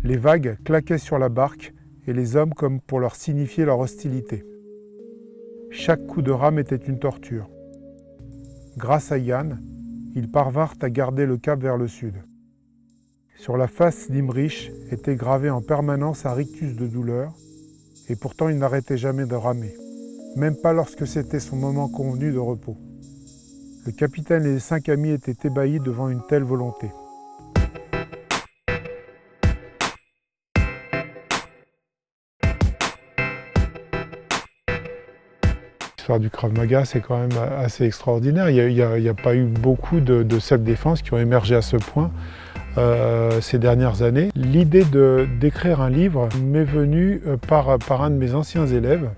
Les vagues claquaient sur la barque et les hommes comme pour leur signifier leur hostilité. Chaque coup de rame était une torture. Grâce à Yann, ils parvinrent à garder le cap vers le sud. Sur la face d'Imrich était gravé en permanence un rictus de douleur, et pourtant il n'arrêtait jamais de ramer, même pas lorsque c'était son moment convenu de repos. Le capitaine et les 5 amis étaient ébahis devant une telle volonté. L'histoire du Krav Maga, c'est quand même assez extraordinaire. Il n'y a pas eu beaucoup de self-défense qui ont émergé à ce point ces dernières années. L'idée d'écrire un livre m'est venue par un de mes anciens élèves,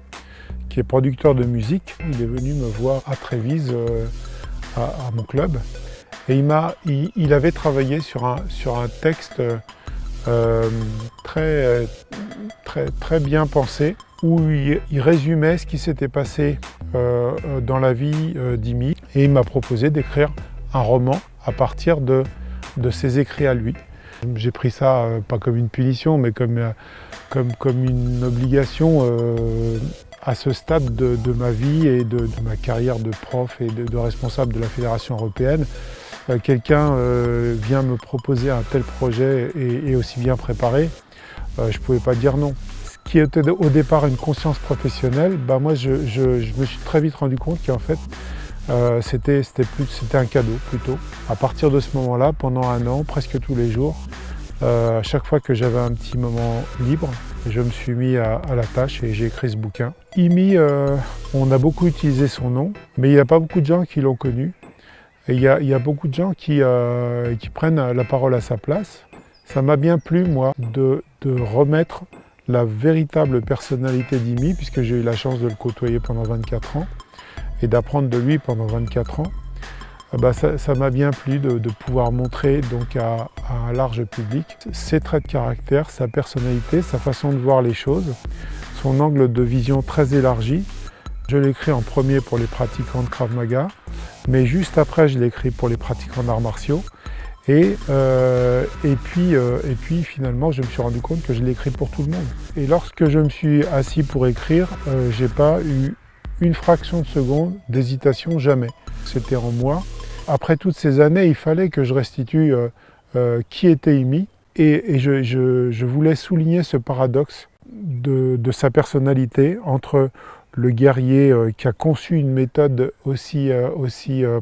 qui est producteur de musique. Il est venu me voir à Trévise, à mon club, et il avait travaillé sur un texte très bien pensé, où il résumait ce qui s'était passé dans la vie d'Imi, et il m'a proposé d'écrire un roman à partir de ses écrits à lui. J'ai pris ça pas comme une punition, mais comme une obligation à ce stade de ma vie et de ma carrière de prof et de responsable de la Fédération européenne. Quelqu'un vient me proposer un tel projet et aussi bien préparé, je ne pouvais pas dire non. Ce qui était au départ une conscience professionnelle, moi je me suis très vite rendu compte qu'en fait c'était un cadeau plutôt. À partir de ce moment-là, pendant un an, presque tous les jours, à chaque fois que j'avais un petit moment libre, je me suis mis à la tâche et j'ai écrit ce bouquin. Imi, on a beaucoup utilisé son nom, mais il n'y a pas beaucoup de gens qui l'ont connu. Et il y a beaucoup de gens qui prennent la parole à sa place. Ça m'a bien plu, moi, de remettre la véritable personnalité d'Imi, puisque j'ai eu la chance de le côtoyer pendant 24 ans et d'apprendre de lui pendant 24 ans. Ça m'a bien plu de pouvoir montrer donc à un large public ses traits de caractère, sa personnalité, sa façon de voir les choses, son angle de vision très élargi. Je l'ai écrit en premier pour les pratiquants de Krav Maga, mais juste après je l'ai écrit pour les pratiquants d'arts martiaux. Et puis finalement je me suis rendu compte que je l'ai écrit pour tout le monde. Et lorsque je me suis assis pour écrire, j'ai pas eu une fraction de seconde d'hésitation, jamais. C'était en moi. Après toutes ces années, il fallait que je restitue qui était Imi, et je voulais souligner ce paradoxe de sa personnalité entre le guerrier qui a conçu une méthode aussi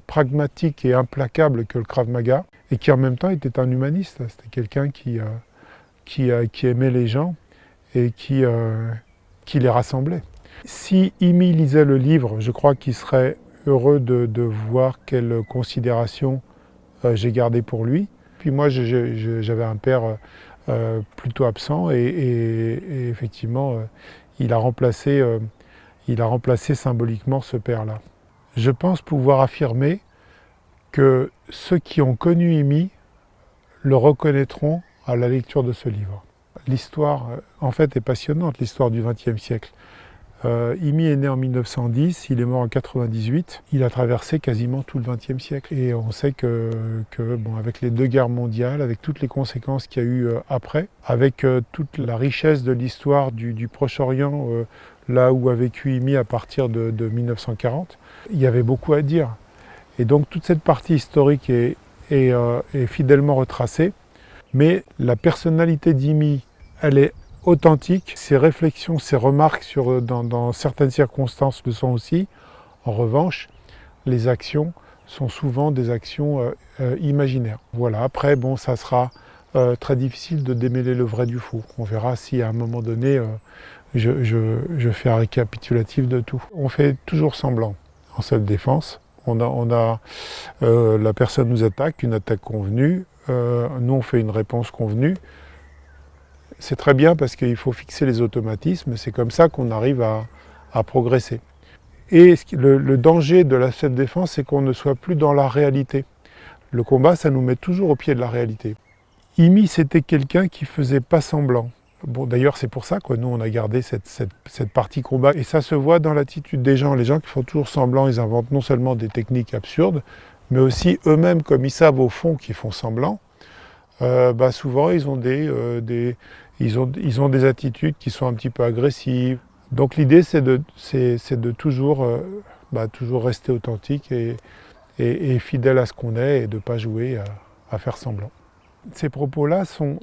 pragmatique et implacable que le Krav Maga, et qui en même temps était un humaniste. C'était quelqu'un qui aimait les gens et qui les rassemblait. Si Imi lisait le livre, je crois qu'il serait heureux de voir quelle considération j'ai gardée pour lui. Puis moi, j'avais un père plutôt absent, et effectivement, il a remplacé symboliquement ce père-là. Je pense pouvoir affirmer que ceux qui ont connu Imi le reconnaîtront à la lecture de ce livre. L'histoire, en fait, est passionnante, l'histoire du XXe siècle. Imi est né en 1910, il est mort en 1998. Il a traversé quasiment tout le XXe siècle. Et on sait que avec les 2 guerres mondiales, avec toutes les conséquences qu'il y a eu après, avec toute la richesse de l'histoire du Proche-Orient, là où a vécu Imi à partir de 1940, il y avait beaucoup à dire. Et donc toute cette partie historique est fidèlement retracée, mais la personnalité d'Imi, elle est authentique. Ses réflexions, ses remarques dans certaines circonstances le sont aussi. En revanche, les actions sont souvent des actions imaginaires. Voilà. Après, ça sera très difficile de démêler le vrai du faux. On verra si à un moment donné, je fais un récapitulatif de tout. On fait toujours semblant en self-défense. La personne nous attaque, une attaque convenue. Nous, on fait une réponse convenue. C'est très bien parce qu'il faut fixer les automatismes, c'est comme ça qu'on arrive à progresser. Et le danger de la self-défense, c'est qu'on ne soit plus dans la réalité. Le combat, ça nous met toujours au pied de la réalité. Imi, c'était quelqu'un qui faisait pas semblant. Bon, d'ailleurs, c'est pour ça que nous, on a gardé cette partie combat. Et ça se voit dans l'attitude des gens. Les gens qui font toujours semblant, ils inventent non seulement des techniques absurdes, mais aussi eux-mêmes, comme ils savent au fond qu'ils font semblant, Souvent ils ont ils ont des attitudes qui sont un petit peu agressives. Donc l'idée c'est de toujours, toujours rester authentique et fidèle à ce qu'on est et de ne pas jouer à faire semblant. Ces propos-là sont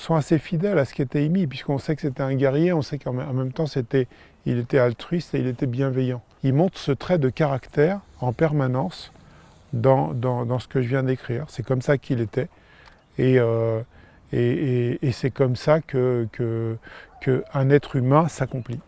assez fidèles à ce qu'était Imi, puisqu'on sait que c'était un guerrier, on sait qu'en même temps il était altruiste et il était bienveillant. Il montre ce trait de caractère en permanence dans ce que je viens d'écrire. C'est comme ça qu'il était. Et c'est comme ça qu'un être humain s'accomplit.